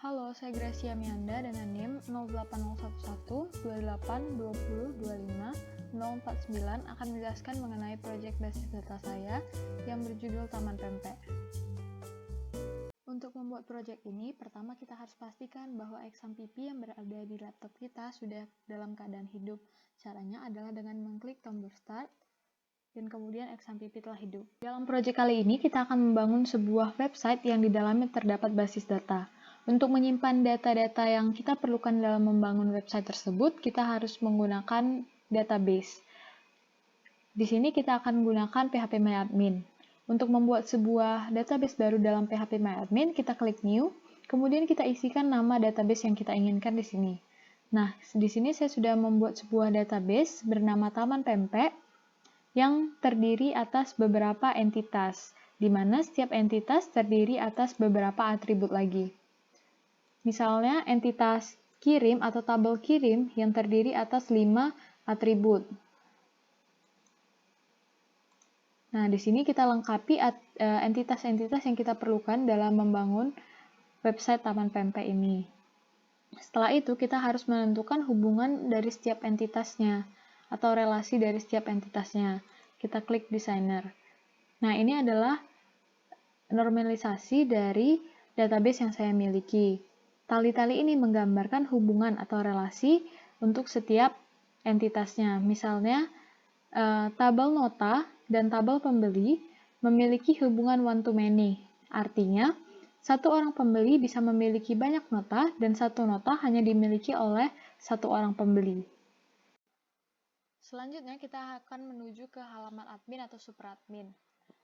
Halo, saya Gracia Mianda dengan NIM 08011282025 akan menjelaskan mengenai proyek basis data saya yang berjudul Taman Pempek. Untuk membuat proyek ini, pertama kita harus pastikan bahwa exam PP yang berada di laptop kita sudah dalam keadaan hidup. Caranya adalah dengan mengklik tombol Start dan kemudian exam PP telah hidup. Dalam proyek kali ini, kita akan membangun sebuah website yang di dalamnya terdapat basis data. Untuk menyimpan data-data yang kita perlukan dalam membangun website tersebut, kita harus menggunakan database. Di sini kita akan menggunakan phpMyAdmin. Untuk membuat sebuah database baru dalam phpMyAdmin, kita klik New, kemudian kita isikan nama database yang kita inginkan di sini. Nah, di sini saya sudah membuat sebuah database bernama Taman Pempek yang terdiri atas beberapa entitas, di mana setiap entitas terdiri atas beberapa atribut lagi. Misalnya, entitas kirim atau tabel kirim yang terdiri atas 5 atribut. Nah, di sini kita lengkapi entitas-entitas yang kita perlukan dalam membangun website Taman Pempek ini. Setelah itu, kita harus menentukan hubungan dari setiap entitasnya atau relasi dari setiap entitasnya. Kita klik Designer. Nah, ini adalah normalisasi dari database yang saya miliki. Tali-tali ini menggambarkan hubungan atau relasi untuk setiap entitasnya. Misalnya, tabel nota dan tabel pembeli memiliki hubungan one-to-many. Artinya, satu orang pembeli bisa memiliki banyak nota dan satu nota hanya dimiliki oleh satu orang pembeli. Selanjutnya, kita akan menuju ke halaman admin atau superadmin.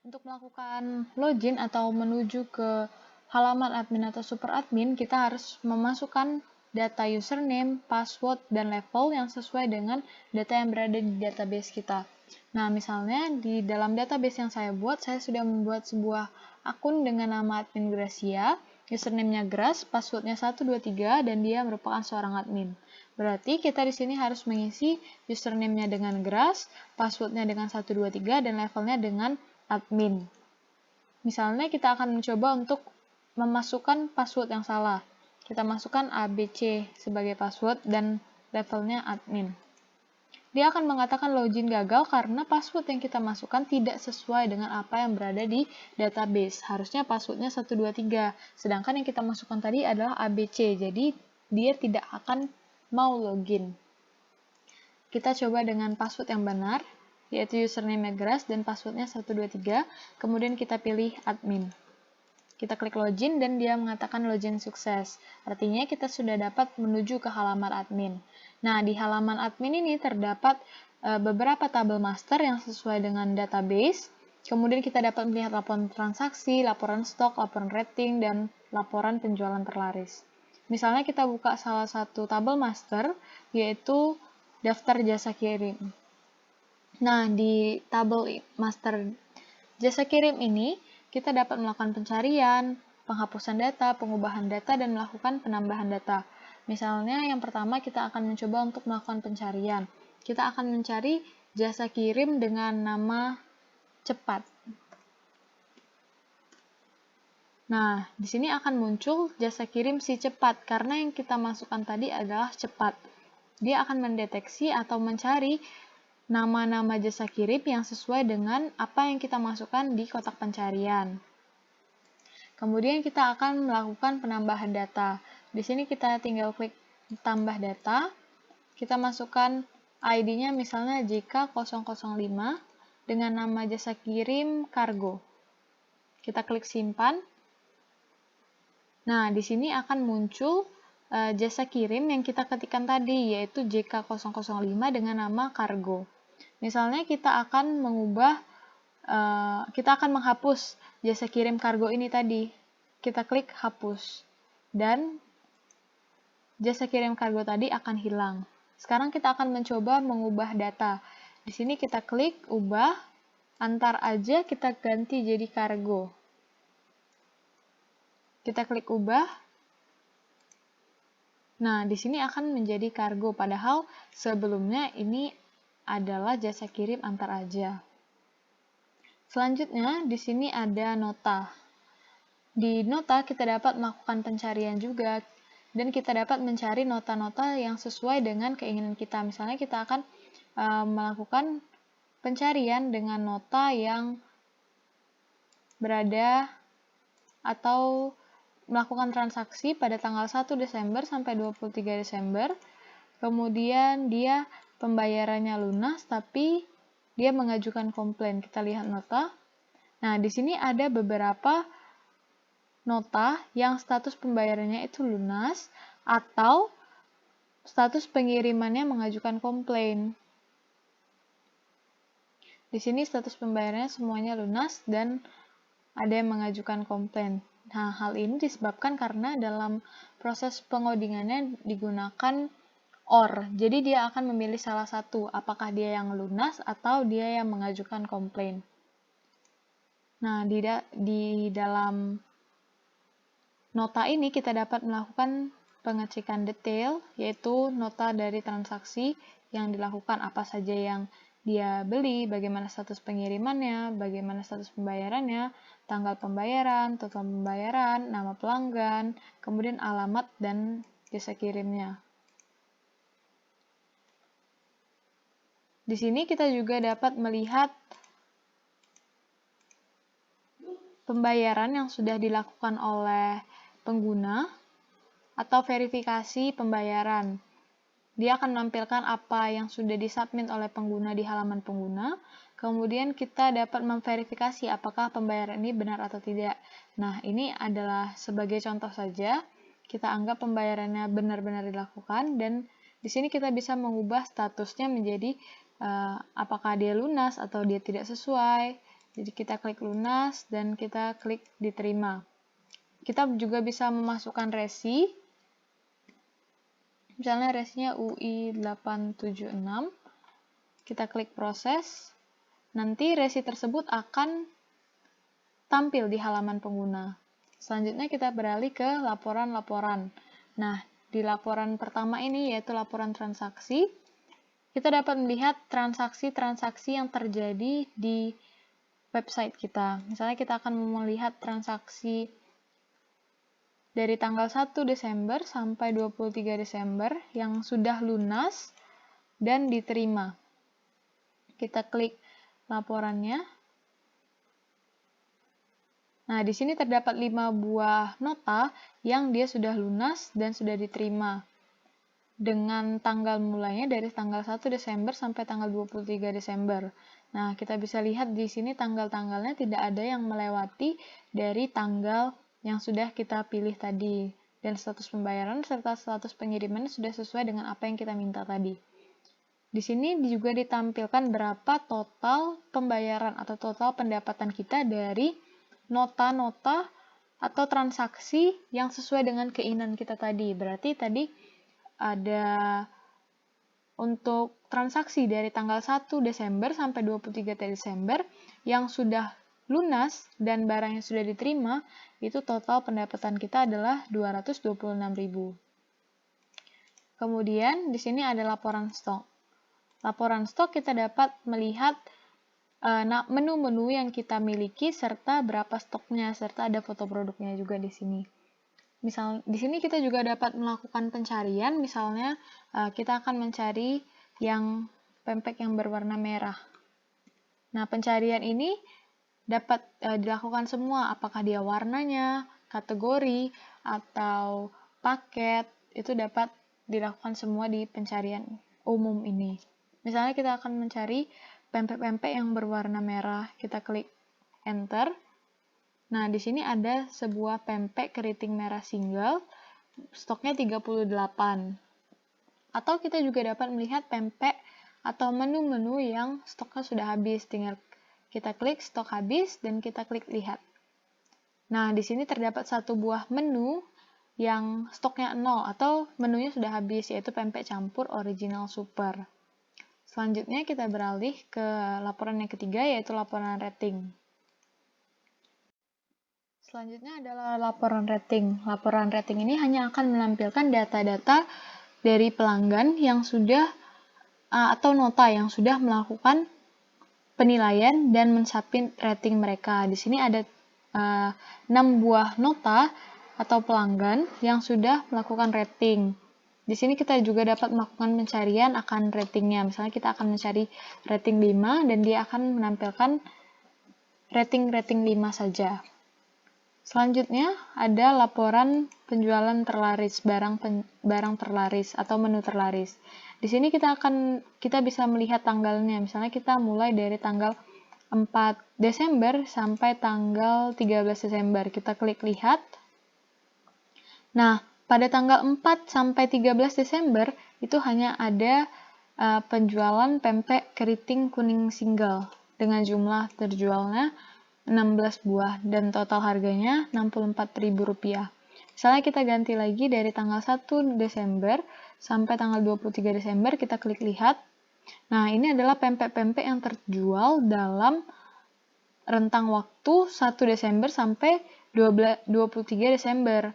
Untuk melakukan login atau menuju ke halaman admin atau superadmin, kita harus memasukkan data username, password, dan level yang sesuai dengan data yang berada di database kita. Nah, misalnya di dalam database yang saya buat, saya sudah membuat sebuah akun dengan nama admin Gracia, username-nya Gras, password-nya 123, dan dia merupakan seorang admin. Berarti kita di sini harus mengisi username-nya dengan Gras, password-nya dengan 123, dan levelnya dengan admin. Misalnya kita akan mencoba untuk memasukkan password yang salah. Kita masukkan ABC sebagai password dan levelnya admin. Dia akan mengatakan login gagal karena password yang kita masukkan tidak sesuai dengan apa yang berada di database. Harusnya passwordnya 123, sedangkan yang kita masukkan tadi adalah ABC, jadi dia tidak akan mau login. Kita coba dengan password yang benar, yaitu username Gras dan passwordnya 123, kemudian kita pilih admin. Kita klik login dan dia mengatakan login sukses. Artinya kita sudah dapat menuju ke halaman admin. Nah, di halaman admin ini terdapat beberapa tabel master yang sesuai dengan database. Kemudian kita dapat melihat laporan transaksi, laporan stok, laporan rating, dan laporan penjualan terlaris. Misalnya kita buka salah satu tabel master, yaitu daftar jasa kirim. Nah, di tabel master jasa kirim ini, kita dapat melakukan pencarian, penghapusan data, pengubahan data, dan melakukan penambahan data. Misalnya, yang pertama kita akan mencoba untuk melakukan pencarian. Kita akan mencari jasa kirim dengan nama cepat. Nah, di sini akan muncul jasa kirim si cepat, karena yang kita masukkan tadi adalah cepat. Dia akan mendeteksi atau mencari nama-nama jasa kirim yang sesuai dengan apa yang kita masukkan di kotak pencarian. Kemudian kita akan melakukan penambahan data. Di sini kita tinggal klik tambah data. Kita masukkan ID-nya misalnya JK005 dengan nama jasa kirim kargo. Kita klik simpan. Nah, di sini akan muncul jasa kirim yang kita ketikkan tadi, yaitu JK005 dengan nama kargo. Misalnya kita akan menghapus jasa kirim kargo ini tadi. Kita klik hapus. Dan jasa kirim kargo tadi akan hilang. Sekarang kita akan mencoba mengubah data. Di sini kita klik ubah, antar aja kita ganti jadi kargo. Kita klik ubah. Nah, di sini akan menjadi kargo, padahal sebelumnya ini adalah jasa kirim antar aja. Selanjutnya, di sini ada nota. Di nota kita dapat melakukan pencarian juga, dan kita dapat mencari nota-nota yang sesuai dengan keinginan kita. Misalnya kita akan melakukan pencarian dengan nota yang berada atau melakukan transaksi pada tanggal 1 Desember sampai 23 Desember. Kemudian dia pembayarannya lunas tapi dia mengajukan komplain. Kita lihat nota. Nah, di sini ada beberapa nota yang status pembayarannya itu lunas atau status pengirimannya mengajukan komplain. Di sini status pembayarannya semuanya lunas dan ada yang mengajukan komplain. Nah, hal ini disebabkan karena dalam proses pengodingannya digunakan OR. Jadi dia akan memilih salah satu, apakah dia yang lunas atau dia yang mengajukan komplain. Nah, di dalam nota ini kita dapat melakukan pengecekan detail, yaitu nota dari transaksi yang dilakukan, apa saja yang dia beli, bagaimana status pengirimannya, bagaimana status pembayarannya, tanggal pembayaran, total pembayaran, nama pelanggan, kemudian alamat dan jasa kirimnya. Di sini kita juga dapat melihat pembayaran yang sudah dilakukan oleh pengguna atau verifikasi pembayaran. Dia akan menampilkan apa yang sudah disubmit oleh pengguna di halaman pengguna. Kemudian kita dapat memverifikasi apakah pembayaran ini benar atau tidak. Nah, ini adalah sebagai contoh saja. Kita anggap pembayarannya benar-benar dilakukan dan di sini kita bisa mengubah statusnya menjadi apakah dia lunas atau dia tidak sesuai. Jadi kita klik lunas dan kita klik diterima. Kita juga bisa memasukkan resi. Misalnya resinya UI 876, kita klik proses, nanti resi tersebut akan tampil di halaman pengguna. Selanjutnya kita beralih ke laporan-laporan. Nah, di laporan pertama ini yaitu laporan transaksi, kita dapat melihat transaksi-transaksi yang terjadi di website kita. Misalnya kita akan melihat transaksi dari tanggal 1 Desember sampai 23 Desember yang sudah lunas dan diterima. Kita klik laporannya. Nah, di sini terdapat 5 buah nota yang dia sudah lunas dan sudah diterima. Dengan tanggal mulainya dari tanggal 1 Desember sampai tanggal 23 Desember. Nah, kita bisa lihat di sini tanggal-tanggalnya tidak ada yang melewati dari tanggal yang sudah kita pilih tadi, dan status pembayaran serta status pengiriman sudah sesuai dengan apa yang kita minta tadi. Di sini juga ditampilkan berapa total pembayaran atau total pendapatan kita dari nota-nota atau transaksi yang sesuai dengan keinginan kita tadi. Berarti tadi ada untuk transaksi dari tanggal 1 Desember sampai 23 Desember yang sudah lunas dan barang yang sudah diterima, itu total pendapatan kita adalah 226.000. Kemudian di sini ada laporan stok. Laporan stok kita dapat melihat menu-menu yang kita miliki serta berapa stoknya, serta ada foto produknya juga di sini. Misal di sini kita juga dapat melakukan pencarian, misalnya kita akan mencari yang pempek yang berwarna merah. Nah, pencarian ini dapat dilakukan semua, apakah dia warnanya, kategori, atau paket, itu dapat dilakukan semua di pencarian umum ini. Misalnya kita akan mencari pempek-pempek yang berwarna merah, kita klik enter. Nah, di sini ada sebuah pempek keriting merah single, stoknya 38. Atau kita juga dapat melihat pempek atau menu-menu yang stoknya sudah habis, tinggal kita klik stok habis dan kita klik lihat. Nah, di sini terdapat satu buah menu yang stoknya 0 atau menunya sudah habis, yaitu pempek campur original super. Selanjutnya kita beralih ke laporan yang ketiga, yaitu laporan rating. Selanjutnya adalah laporan rating. Laporan rating ini hanya akan menampilkan data-data dari pelanggan yang sudah atau nota yang sudah melakukan penilaian dan mensubmit rating mereka. Di sini ada 6 buah nota atau pelanggan yang sudah melakukan rating. Di sini kita juga dapat melakukan pencarian akan ratingnya. Misalnya kita akan mencari rating 5 dan dia akan menampilkan rating 5 saja. Selanjutnya ada laporan penjualan terlaris, barang terlaris atau menu terlaris. Di sini kita bisa melihat tanggalnya. Misalnya kita mulai dari tanggal 4 Desember sampai tanggal 13 Desember. Kita klik lihat. Nah, pada tanggal 4 sampai 13 Desember itu hanya ada penjualan pempek keriting kuning single dengan jumlah terjualnya 16 buah dan total harganya Rp64.000. Misalnya kita ganti lagi dari tanggal 1 Desember sampai tanggal 23 Desember, kita klik lihat. Nah, ini adalah pempek-pempek yang terjual dalam rentang waktu 1 Desember sampai 23 Desember,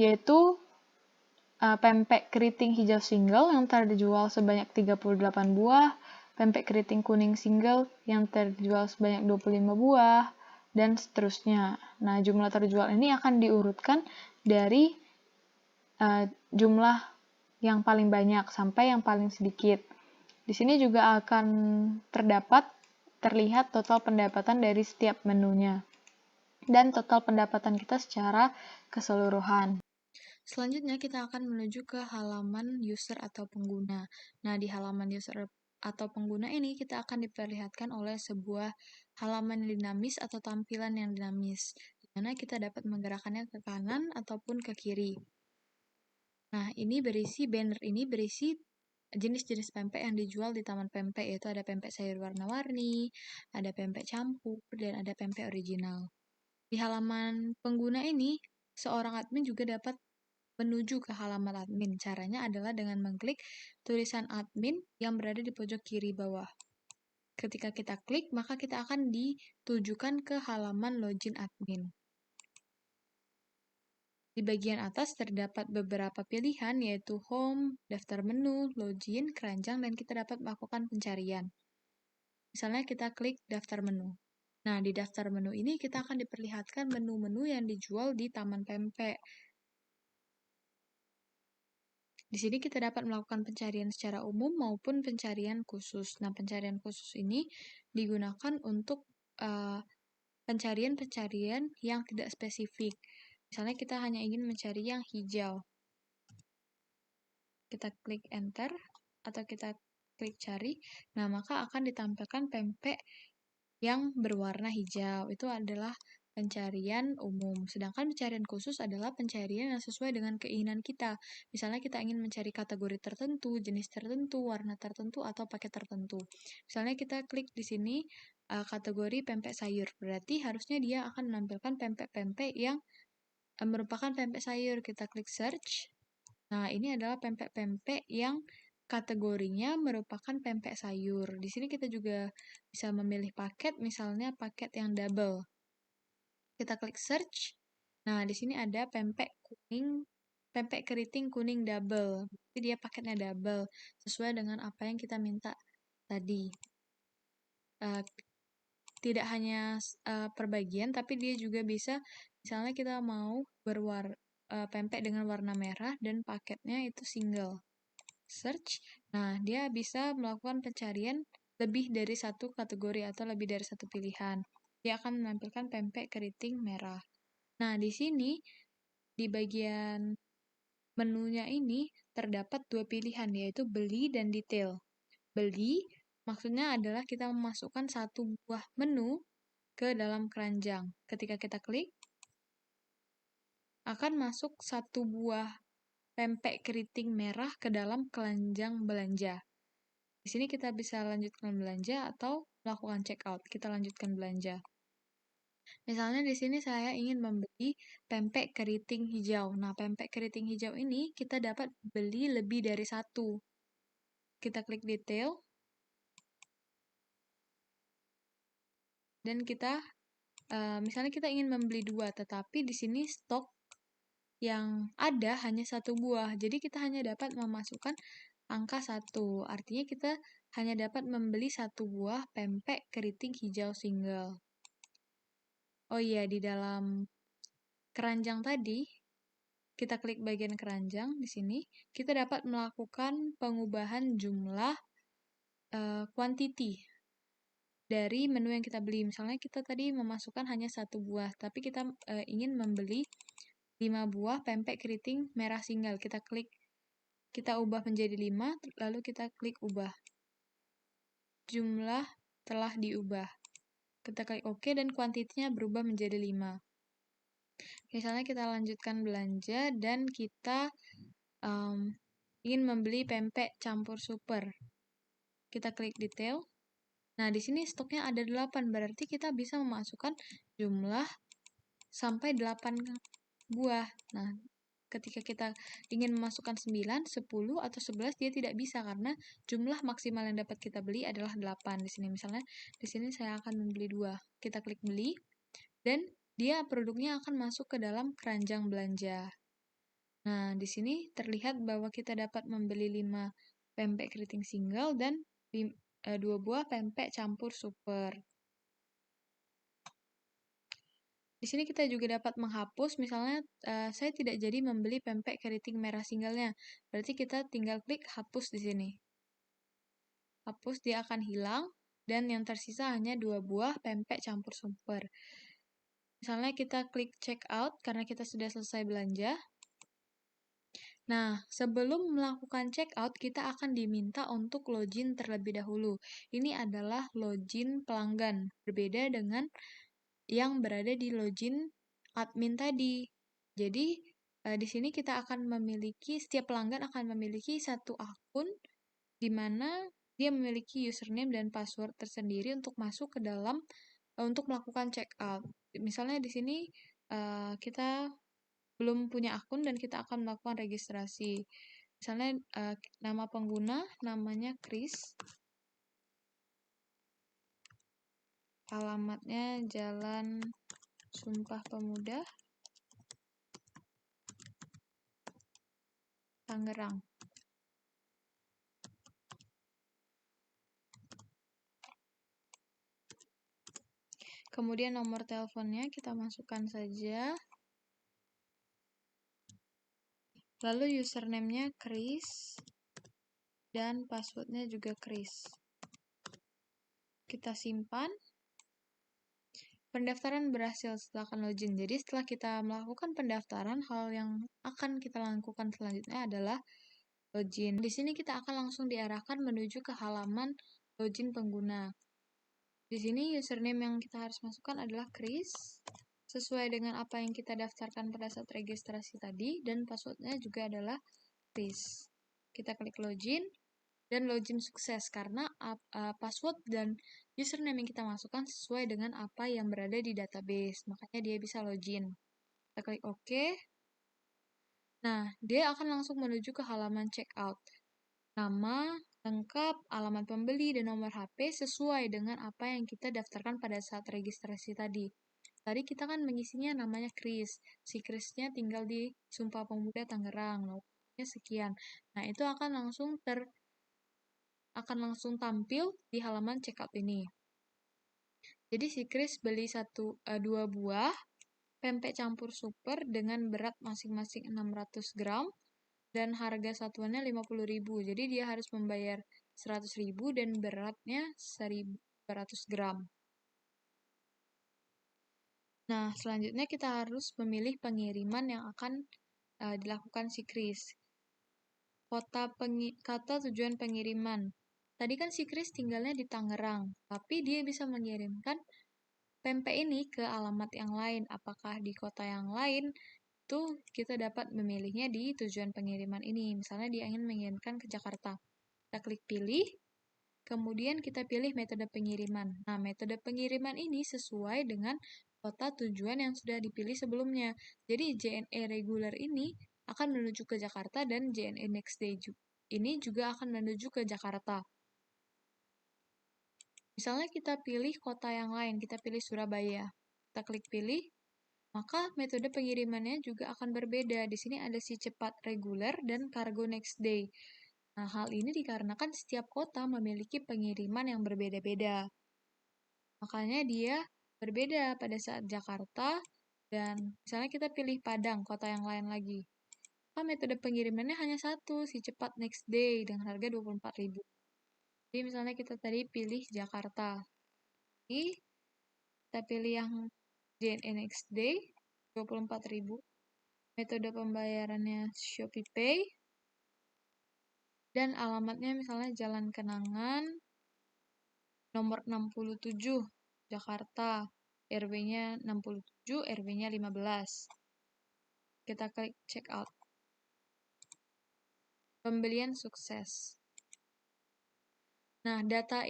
yaitu pempek keriting hijau single yang terjual sebanyak 38 buah, pempek keriting kuning single yang terjual sebanyak 25 buah, dan seterusnya. Nah, jumlah terjual ini akan diurutkan dari jumlah yang paling banyak sampai yang paling sedikit. Di sini juga akan terlihat total pendapatan dari setiap menunya dan total pendapatan kita secara keseluruhan. Selanjutnya kita akan menuju ke halaman user atau pengguna. Nah, di halaman user atau pengguna ini kita akan diperlihatkan oleh sebuah halaman dinamis atau tampilan yang dinamis, di mana kita dapat menggerakkannya ke kanan ataupun ke kiri. Nah, banner ini berisi jenis-jenis pempek yang dijual di Taman Pempek, yaitu ada pempek sayur warna-warni, ada pempek campur, dan ada pempek original. Di halaman pengguna ini, seorang admin juga dapat menuju ke halaman admin. Caranya adalah dengan mengklik tulisan admin yang berada di pojok kiri bawah. Ketika kita klik, maka kita akan ditujukan ke halaman login admin. Di bagian atas terdapat beberapa pilihan, yaitu home, daftar menu, login, keranjang, dan kita dapat melakukan pencarian. Misalnya kita klik daftar menu. Nah, di daftar menu ini kita akan diperlihatkan menu-menu yang dijual di Taman Pempek. Di sini kita dapat melakukan pencarian secara umum maupun pencarian khusus. Nah, pencarian khusus ini digunakan untuk pencarian-pencarian yang tidak spesifik. Misalnya kita hanya ingin mencari yang hijau. Kita klik enter atau kita klik cari. Nah, maka akan ditampilkan pempek yang berwarna hijau. Itu adalah pencarian umum. Sedangkan pencarian khusus adalah pencarian yang sesuai dengan keinginan kita. Misalnya kita ingin mencari kategori tertentu, jenis tertentu, warna tertentu, atau paket tertentu. Misalnya kita klik di sini kategori pempek sayur. Berarti harusnya dia akan menampilkan pempek-pempek yang merupakan pempek sayur. Kita klik search. Nah, ini adalah pempek-pempek yang kategorinya merupakan pempek sayur. Di sini kita juga bisa memilih paket, misalnya paket yang double. Kita klik search. Nah, di sini ada pempek keriting kuning double. Jadi dia paketnya double, sesuai dengan apa yang kita minta tadi. Tidak hanya per bagian, tapi dia juga bisa, misalnya kita mau pempek dengan warna merah dan paketnya itu single. Search. Nah, dia bisa melakukan pencarian lebih dari satu kategori atau lebih dari satu pilihan. Dia akan menampilkan pempek keriting merah. Nah, di sini, di bagian menunya ini, terdapat dua pilihan, yaitu beli dan detail. Beli, maksudnya adalah kita memasukkan satu buah menu ke dalam keranjang. Ketika kita klik, akan masuk satu buah pempek keriting merah ke dalam keranjang belanja. Di sini kita bisa lanjutkan belanja atau melakukan check out. Kita lanjutkan belanja. Misalnya di sini saya ingin membeli pempek keriting hijau. Nah, pempek keriting hijau ini kita dapat beli lebih dari satu. Kita klik detail. Dan kita, misalnya kita ingin membeli 2, tetapi di sini stok yang ada hanya 1 buah. Jadi kita hanya dapat memasukkan angka 1. Artinya kita hanya dapat membeli 1 buah pempek keriting hijau single. Oh iya, di dalam keranjang tadi, kita klik bagian keranjang di sini, kita dapat melakukan pengubahan jumlah quantity dari menu yang kita beli. Misalnya kita tadi memasukkan hanya 1 buah, tapi kita ingin membeli 5 buah pempek keriting merah single. Kita ubah menjadi 5, lalu kita klik ubah. Jumlah telah diubah. Kita klik OK dan kuantitinya berubah menjadi 5. Misalnya kita lanjutkan belanja dan kita ingin membeli pempek campur super. Kita klik detail. Nah, di sini stoknya ada 8, berarti kita bisa memasukkan jumlah sampai 8 buah. Nah, ketika kita ingin memasukkan 9, 10, atau 11, dia tidak bisa karena jumlah maksimal yang dapat kita beli adalah 8. Di sini misalnya, di sini saya akan membeli 2. Kita klik beli, dan dia produknya akan masuk ke dalam keranjang belanja. Nah, di sini terlihat bahwa kita dapat membeli 5 pempek keriting single dan 2 buah pempek campur super. Di sini kita juga dapat menghapus, misalnya saya tidak jadi membeli pempek keriting merah singlenya. Berarti kita tinggal klik hapus di sini. Hapus, dia akan hilang, dan yang tersisa hanya 2 buah pempek campur super. Misalnya kita klik check out karena kita sudah selesai belanja. Nah, sebelum melakukan check out, kita akan diminta untuk login terlebih dahulu. Ini adalah login pelanggan, berbeda dengan yang berada di login admin tadi. Jadi, di sini kita akan setiap pelanggan akan memiliki satu akun di mana dia memiliki username dan password tersendiri untuk masuk ke dalam untuk melakukan check out. Misalnya di sini kita belum punya akun dan kita akan melakukan registrasi. Misalnya nama pengguna namanya Chris. Alamatnya Jalan Sumpah Pemuda, Tangerang. Kemudian nomor teleponnya kita masukkan saja. Lalu username-nya Chris dan passwordnya juga Chris. Kita simpan. Pendaftaran berhasil setelah akan login. Jadi setelah kita melakukan pendaftaran, hal yang akan kita lakukan selanjutnya adalah login. Di sini kita akan langsung diarahkan menuju ke halaman login pengguna. Di sini username yang kita harus masukkan adalah Chris, sesuai dengan apa yang kita daftarkan pada saat registrasi tadi, dan passwordnya juga adalah Chris. Kita klik login, dan login sukses karena password dan username yang kita masukkan sesuai dengan apa yang berada di database, makanya dia bisa login. Kita klik OK. Nah, dia akan langsung menuju ke halaman checkout. Nama, lengkap, alamat pembeli, dan nomor HP sesuai dengan apa yang kita daftarkan pada saat registrasi tadi. Tadi kita kan mengisinya namanya Chris. Si Chrisnya tinggal di Sumpah Pemuda Tangerang. Nomornya sekian. Nah, itu akan langsung tampil di halaman checkout ini. Jadi si Chris beli 2 buah pempek campur super dengan berat masing-masing 600 gram dan harga satuannya 50.000. Jadi dia harus membayar 100.000 dan beratnya 1.200 gram. Nah, selanjutnya kita harus memilih pengiriman yang akan dilakukan si Chris. Kata tujuan pengiriman. Tadi kan si Chris tinggalnya di Tangerang, tapi dia bisa mengirimkan pempek ini ke alamat yang lain. Apakah di kota yang lain? Itu kita dapat memilihnya di tujuan pengiriman ini. Misalnya dia ingin mengirimkan ke Jakarta. Kita klik pilih, kemudian kita pilih metode pengiriman. Nah, metode pengiriman ini sesuai dengan kota tujuan yang sudah dipilih sebelumnya. Jadi JNE reguler ini akan menuju ke Jakarta dan JNE Next Day ini juga akan menuju ke Jakarta. Misalnya kita pilih kota yang lain, kita pilih Surabaya. Kita klik pilih, maka metode pengirimannya juga akan berbeda. Di sini ada si cepat reguler dan kargo next day. Nah, hal ini dikarenakan setiap kota memiliki pengiriman yang berbeda-beda. Makanya dia berbeda pada saat Jakarta, dan misalnya kita pilih Padang, kota yang lain lagi. Maka metode pengirimannya hanya satu, si cepat next day dengan harga 24.000. Jadi misalnya kita tadi pilih Jakarta. Jadi kita pilih yang JNE next day 24.000. Metode pembayarannya Shopee Pay. Dan alamatnya misalnya Jalan Kenangan nomor 67 Jakarta. RW-nya 67, RW-nya 15. Kita klik check out. Pembelian sukses. Nah, data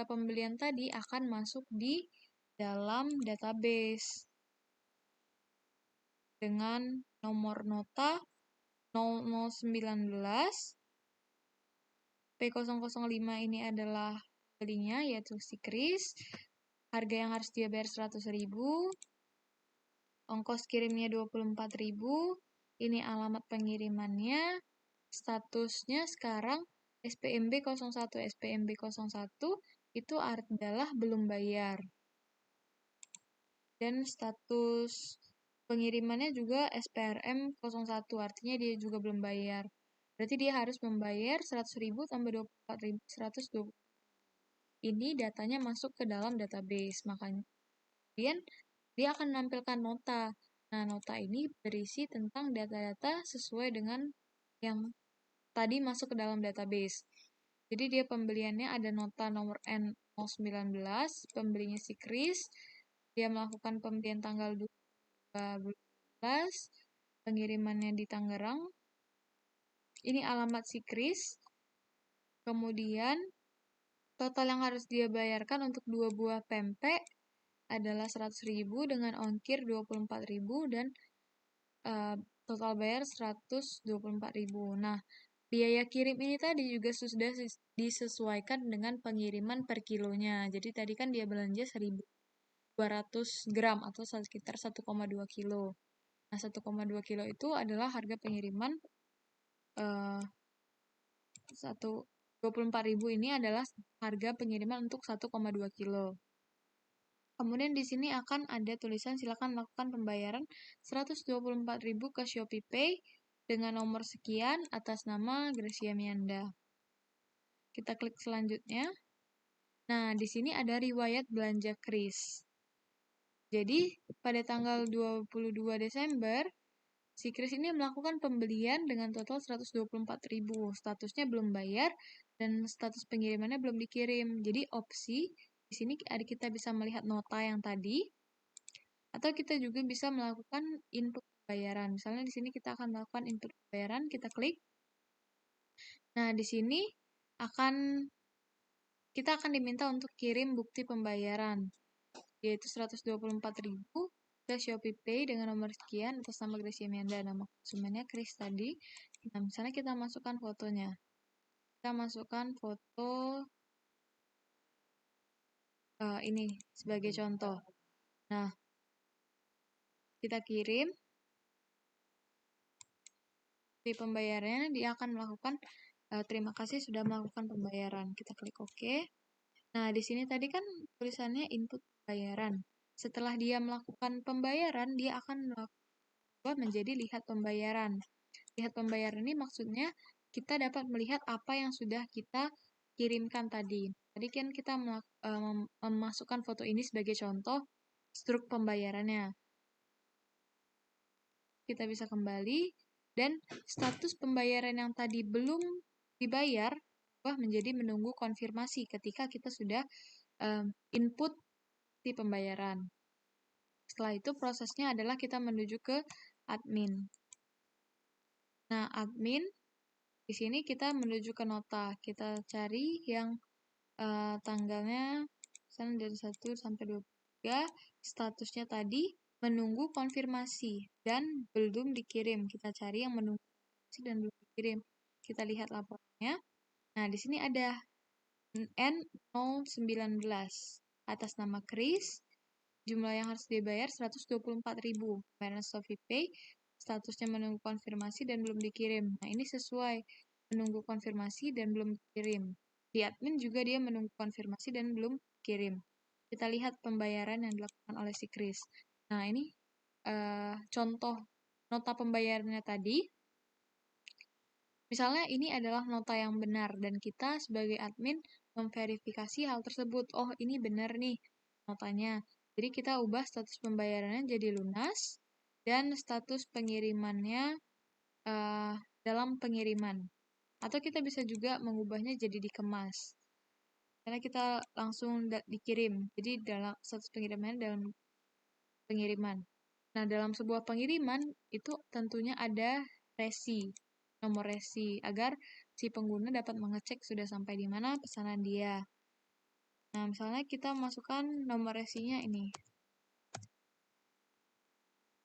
pembelian tadi akan masuk di dalam database dengan nomor nota 0019 P005 ini adalah belinya, yaitu si Chris. Harga yang harus dia bayar 100.000. Ongkos kirimnya 24.000. Ini alamat pengirimannya. Statusnya sekarang SPMB 01. SPMB 01 itu adalah belum bayar. Dan status pengirimannya juga SPRM 01, artinya dia juga belum bayar. Berarti dia harus membayar 100.000 tambah 24.000, 120. Ini datanya masuk ke dalam database, makanya kemudian dia akan menampilkan nota. Nah, nota ini berisi tentang data-data sesuai dengan yang tadi masuk ke dalam database. Jadi dia pembeliannya ada nota nomor N019, pembelinya si Chris, dia melakukan pembelian tanggal 12, pengirimannya di Tangerang. Ini alamat si Chris. Kemudian total yang harus dia bayarkan untuk 2 buah pempek adalah 100.000 dengan ongkir 24.000 dan total bayar 124.000. Nah, biaya kirim ini tadi juga sudah disesuaikan dengan pengiriman per kilonya. Jadi tadi kan dia belanja 1.200 gram atau sekitar 1,2 kilo. Nah, 1,2 kilo itu adalah harga pengiriman 24.000 ini adalah harga pengiriman untuk 1,2 kilo. Kemudian di sini akan ada tulisan silakan melakukan pembayaran 124.000 ke Shopee Pay dengan nomor sekian atas nama Gracia Mianda. Kita klik selanjutnya. Nah, di sini ada riwayat belanja Chris. Jadi, pada tanggal 22 Desember, si Chris ini melakukan pembelian dengan total 124.000. Statusnya belum bayar dan status pengirimannya belum dikirim. Jadi, opsi di sini kita bisa melihat nota yang tadi, atau kita juga bisa melakukan input pembayaran. Misalnya di sini kita akan melakukan input pembayaran, kita klik. Nah, di sini kita akan diminta untuk kirim bukti pembayaran, yaitu 124.000 ke Shopee Pay dengan nomor sekian atas nama Gracia Mianda, nama konsumennya Chris tadi. Nah, misalnya kita masukkan fotonya. Kita masukkan foto ini sebagai contoh. Nah, kita kirim. Di pembayarannya dia akan melakukan terima kasih sudah melakukan pembayaran. Kita klik OK. Nah, di sini tadi kan tulisannya input pembayaran. Setelah dia melakukan pembayaran, dia akan melakukan menjadi lihat pembayaran. Lihat pembayaran ini maksudnya kita dapat melihat apa yang sudah kita kirimkan tadi. Tadi kan kita memasukkan foto ini sebagai contoh struk pembayarannya. Kita bisa kembali dan status pembayaran yang tadi belum dibayar menjadi menunggu konfirmasi ketika kita sudah input di pembayaran. Setelah itu prosesnya adalah kita menuju ke admin. Nah, admin di sini kita menuju ke nota. Kita cari yang tanggalnya misalnya dari 1 sampai 23, statusnya tadi menunggu konfirmasi dan belum dikirim. Kita cari yang menunggu konfirmasi dan belum dikirim. Kita lihat laporannya. Nah, di sini ada N019 atas nama Chris. Jumlah yang harus dibayar 124.000. Bayar Shopee Pay, statusnya menunggu konfirmasi dan belum dikirim. Nah, ini sesuai menunggu konfirmasi dan belum dikirim. Di admin juga dia menunggu konfirmasi dan belum kirim. Kita lihat pembayaran yang dilakukan oleh si Chris. Nah, ini contoh nota pembayarannya tadi. Misalnya ini adalah nota yang benar dan kita sebagai admin memverifikasi hal tersebut. Oh, ini benar nih notanya. Jadi kita ubah status pembayarannya jadi lunas dan status pengirimannya dalam pengiriman. Atau kita bisa juga mengubahnya jadi dikemas. Karena kita langsung dikirim. Jadi dalam status pengirimannya dalam pengiriman. Nah, dalam sebuah pengiriman itu tentunya ada resi, nomor resi, agar si pengguna dapat mengecek sudah sampai di mana pesanan dia. Nah, misalnya kita masukkan nomor resinya ini.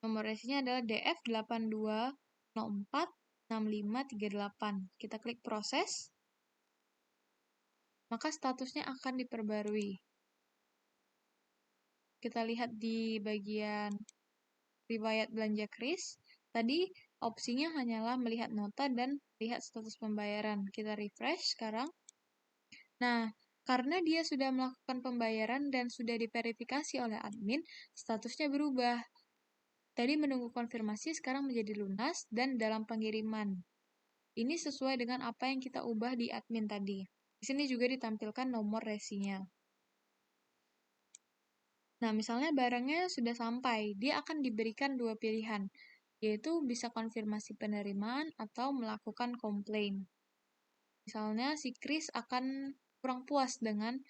Nomor resinya adalah DF82046538. Kita klik proses, maka statusnya akan diperbarui. Kita lihat di bagian riwayat belanja Kris, tadi opsinya hanyalah melihat nota dan lihat status pembayaran. Kita refresh sekarang. Nah, karena dia sudah melakukan pembayaran dan sudah diverifikasi oleh admin, statusnya berubah. Tadi menunggu konfirmasi, sekarang menjadi lunas dan dalam pengiriman. Ini sesuai dengan apa yang kita ubah di admin tadi. Di sini juga ditampilkan nomor resinya. Nah, misalnya barangnya sudah sampai, dia akan diberikan dua pilihan, yaitu bisa konfirmasi penerimaan atau melakukan komplain. Misalnya si Chris akan kurang puas dengan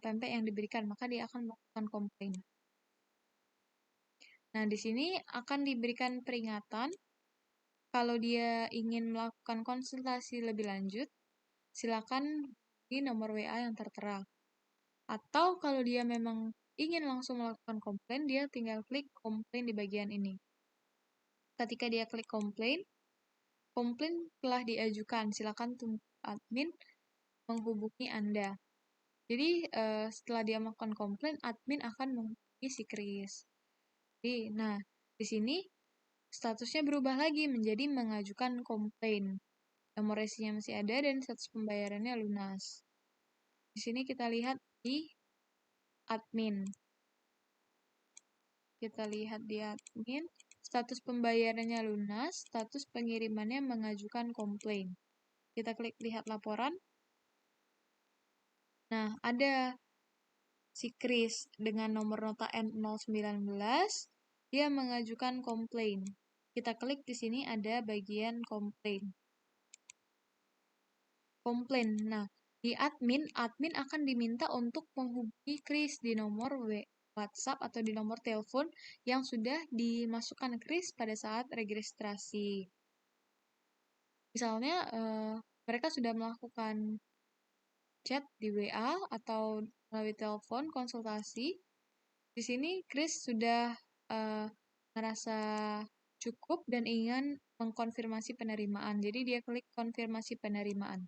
pempek yang diberikan, maka dia akan melakukan komplain. Nah, di sini akan diberikan peringatan kalau dia ingin melakukan konsultasi lebih lanjut, silakan di nomor WA yang tertera. Atau kalau dia memang ingin langsung melakukan komplain, dia tinggal klik komplain di bagian ini. Ketika dia klik komplain telah diajukan, silakan tunggu admin menghubungi Anda. Jadi setelah dia melakukan komplain, admin akan menghubungi si Chris. Jadi, nah, di sini statusnya berubah lagi menjadi mengajukan komplain. Nomor resinya masih ada dan status pembayarannya lunas. Di sini kita lihat di admin. Kita lihat di admin, status pembayarannya lunas, status pengirimannya mengajukan komplain. Kita klik lihat laporan. Nah, ada si Chris dengan nomor nota N019, dia mengajukan komplain. Kita klik di sini ada bagian komplain. Komplain. Nah, di admin akan diminta untuk menghubungi Chris di nomor WhatsApp atau di nomor telepon yang sudah dimasukkan Chris pada saat registrasi. Misalnya, mereka sudah melakukan chat di WA atau melalui telepon konsultasi. Di sini Chris sudah merasa cukup dan ingin mengkonfirmasi penerimaan. Jadi dia klik konfirmasi penerimaan.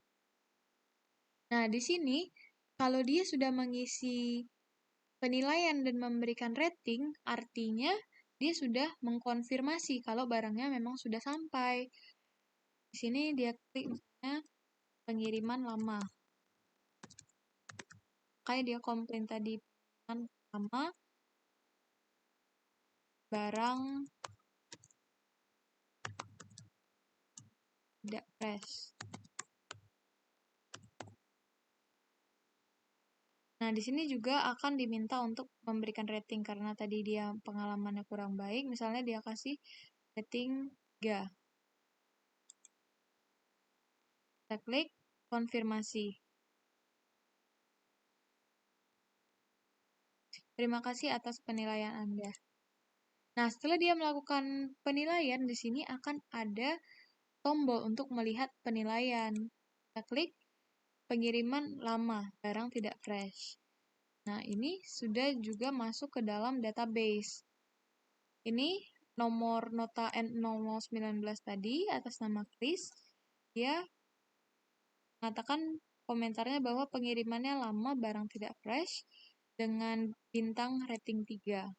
Nah, di sini kalau dia sudah mengisi penilaian dan memberikan rating, artinya dia sudah mengkonfirmasi kalau barangnya memang sudah sampai. Di sini dia klik misalnya pengiriman lama. Kayak dia komplain tadi pengiriman lama, barang tidak fresh. Nah, di sini juga akan diminta untuk memberikan rating karena tadi dia pengalamannya kurang baik. Misalnya dia kasih rating 3. Kita klik konfirmasi. Terima kasih atas penilaian Anda. Nah, setelah dia melakukan penilaian, di sini akan ada tombol untuk melihat penilaian. Kita klik pengiriman lama, barang tidak fresh. Nah, ini sudah juga masuk ke dalam database. Ini nomor nota N019 tadi atas nama Chris. Dia mengatakan komentarnya bahwa pengirimannya lama, barang tidak fresh dengan bintang rating 3.